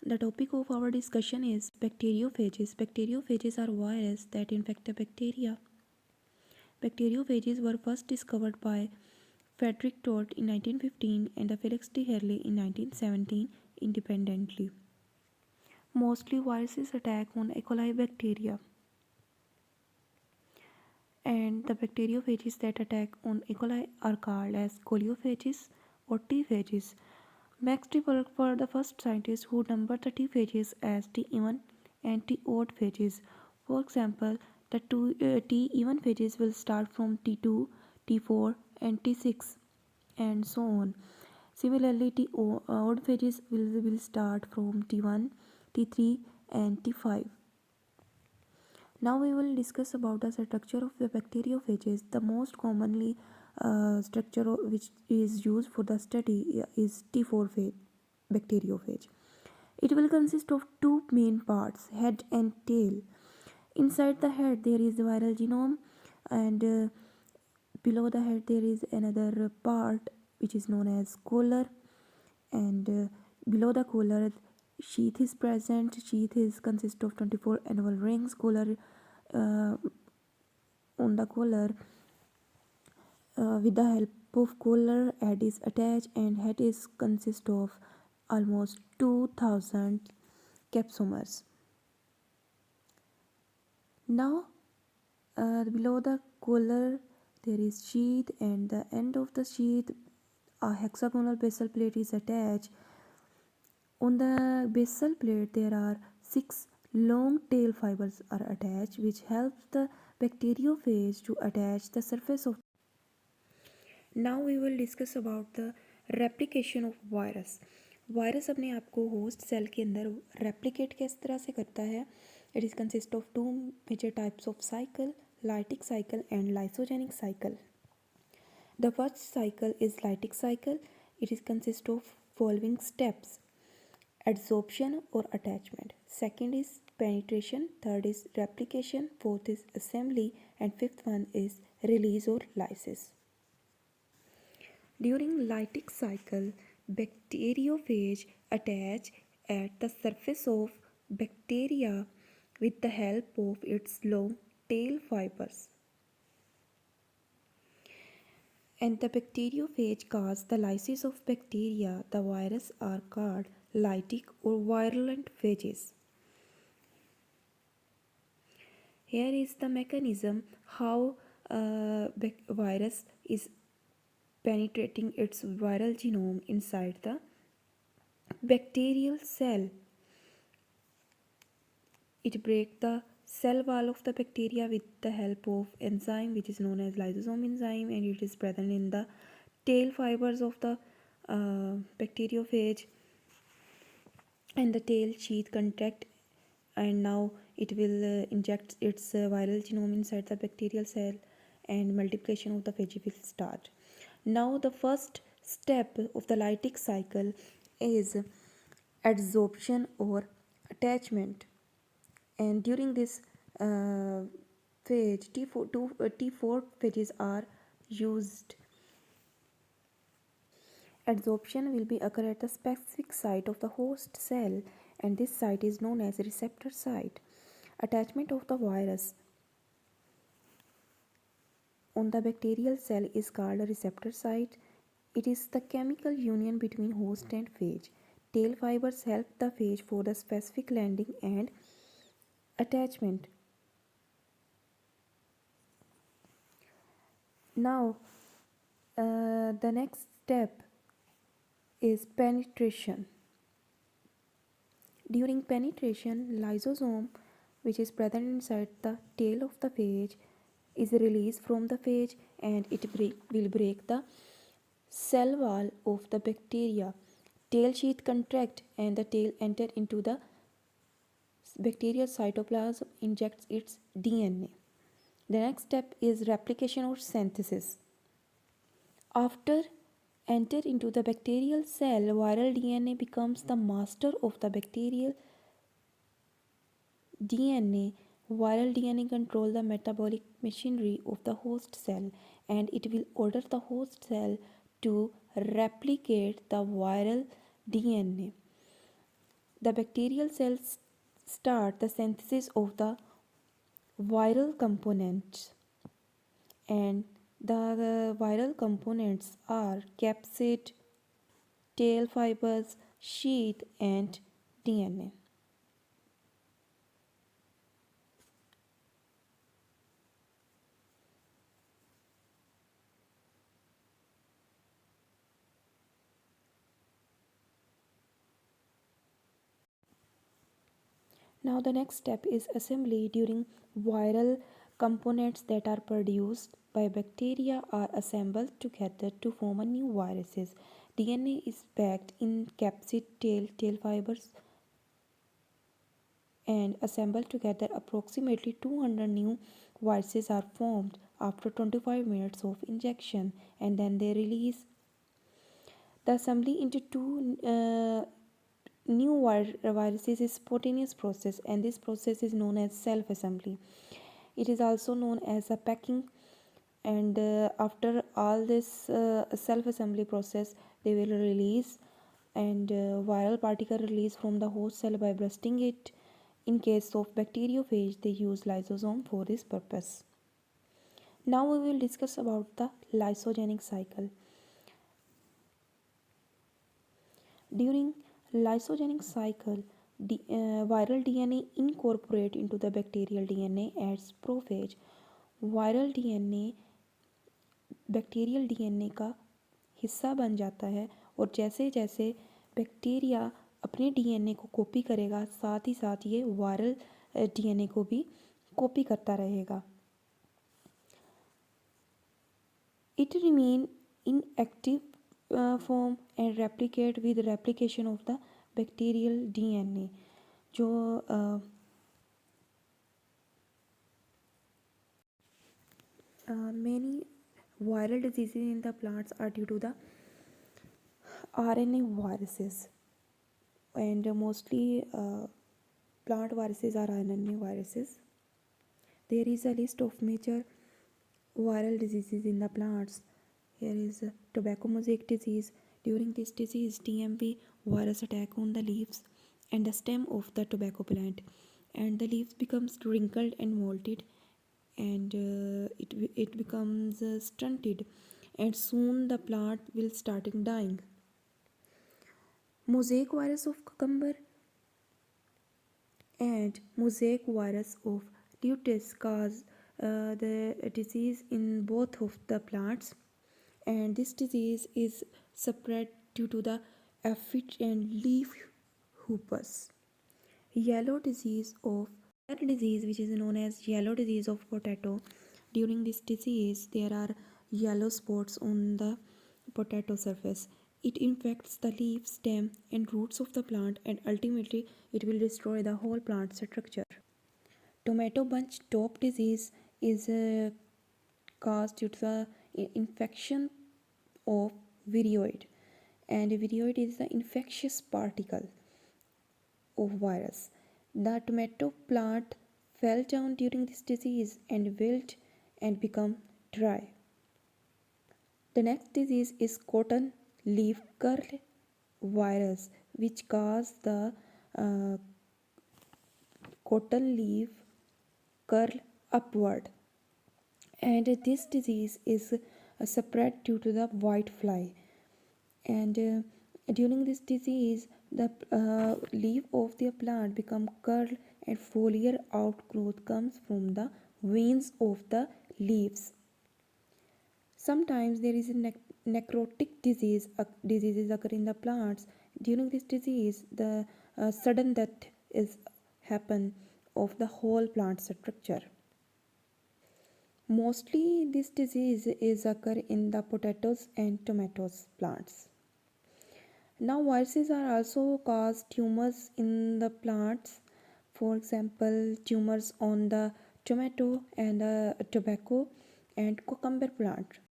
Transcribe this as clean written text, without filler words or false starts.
The topic of our discussion is bacteriophages. Bacteriophages are viruses that infect a bacteria. Bacteriophages were first discovered by Frederick Todt in 1915 and Felix de Herle in 1917 independently. Mostly viruses attack on E. coli bacteria, and the bacteriophages that attack on E. coli are called as coliophages or T phages. Max de Werck were the first scientists who numbered the T phages as T even and T odd phages. For example, the T even phages will start from T2, T4, and T6, and so on. Similarly, T odd phages will start from T1, T3, and T5. Now we will discuss about the structure of the bacteriophages. The most commonly structure which is used for the study is T4 phase bacteriophage. It will consist of two main parts, head and tail. Inside the head there is the viral genome, and below the head there is another part which is known as collar, and below the collar sheath is present. Sheath is consist of 24 annual rings. Collar uh, on the collar, with the help of collar, head is attached, and head is consist of almost 2000 capsomers. Now below the collar there is sheath, and the end of the sheath a hexagonal basal plate is attached. On the basal plate there are 6 long tail fibers are attached, which helps the bacteriophage to attach the surface of. Now we will discuss about the replication of virus. Virus अपने आप को host cell के अंदर replicate किस तरह से करता है? It is consist of two major types of cycle, lytic cycle and lysogenic cycle. The first cycle is lytic cycle. It is consist of following steps: adsorption or attachment. Second is penetration. Third is replication. Fourth is assembly, and fifth one is release or lysis. During lytic cycle, bacteriophage attach at the surface of bacteria with the help of its long tail fibers. And the bacteriophage cause the lysis of bacteria. The virus are called lytic or virulent phages. Here is the mechanism how virus is penetrating its viral genome inside the bacterial cell. It breaks the cell wall of the bacteria with the help of enzyme which is known as lysosome enzyme, and it is present in the tail fibers of the bacteriophage, and the tail sheath contract, and now it will inject its viral genome inside the bacterial cell, and multiplication of the phage will start. Now the first step of the lytic cycle is adsorption or attachment, and during this phase T4 phages are used. Adsorption will be occur at the specific site of the host cell, and this site is known as a receptor site. Attachment of the virus on the bacterial cell is called a receptor site. It is the chemical union between host and phage. Tail fibers help the phage for the specific landing and attachment. Now, the next step is penetration. During penetration, lysosome, which is present inside the tail of the phage, is released from the phage, and it will break the cell wall of the bacteria. Tail sheath contract, and the tail enter into the bacterial cytoplasm, injects its DNA. The next step is replication or synthesis. After enter into the bacterial cell, viral DNA becomes the master of the bacterial DNA. Viral DNA control the metabolic machinery of the host cell, and it will order the host cell to replicate the viral DNA. The bacterial cells start the synthesis of the viral components, and the viral components are capsid, tail fibers, sheath, and DNA. Now the next step is assembly. During viral components that are produced by bacteria are assembled together to form a new viruses. DNA is packed in capsid tail fibers and assembled together. Approximately 200 new viruses are formed after 25 minutes of injection, and then they release. The assembly into two new viruses is spontaneous process, and this process is known as self assembly. It is also known as a packing, and after all this self assembly process, they will release, and viral particle release from the host cell by bursting it. In case of bacteriophage, they use lysosome for this purpose. Now we will discuss about the lysogenic cycle. During lysogenic cycle, viral DNA incorporate into the bacterial DNA as prophage. Viral DNA bacterial DNA का हिस्सा बन जाता है, और जैसे जैसे bacteria अपने DNA को कॉपी करेगा, साथ ही साथ ये वायरल डीएनए को भी कॉपी करता रहेगा. It remain in active form and replicate with replication of the bacterial DNA. जो many viral diseases in the plants are due to the RNA viruses, and mostly plant viruses are RNA viruses. There is a list of major viral diseases in the plants. Here is tobacco mosaic disease. During this disease, TMV virus attack on the leaves and the stem of the tobacco plant, and the leaves becomes wrinkled and molted, and it becomes stunted, and soon the plant will start dying. Mosaic virus of cucumber and mosaic virus of lettuce cause the disease in both of the plants, and this disease is spread due to the aphid and leaf hoopers. Yellow disease of Other disease which is known as yellow disease of potato. During this disease, there are yellow spots on the potato surface. It infects the leaf, stem, and roots of the plant, and ultimately it will destroy the whole plant structure. Tomato bunch top disease is caused due to the infection of viroid, and viroid is the infectious particle of virus. The tomato plant fell down during this disease and wilt and become dry. The next disease is cotton leaf curl virus, which cause the uh, cotton leaf curl upward, and this disease is spread due to the white fly, and during this disease the leaf of the plant become curled, and foliar outgrowth comes from the veins of the leaves. Sometimes there is a necrotic diseases occur in the plants. During this disease, the sudden death is happen of the whole plant structure. Mostly this disease is occur in the potatoes and tomatoes plants. Now viruses are also cause tumors in the plants. For example, tumors on the tomato and tobacco and cucumber plant.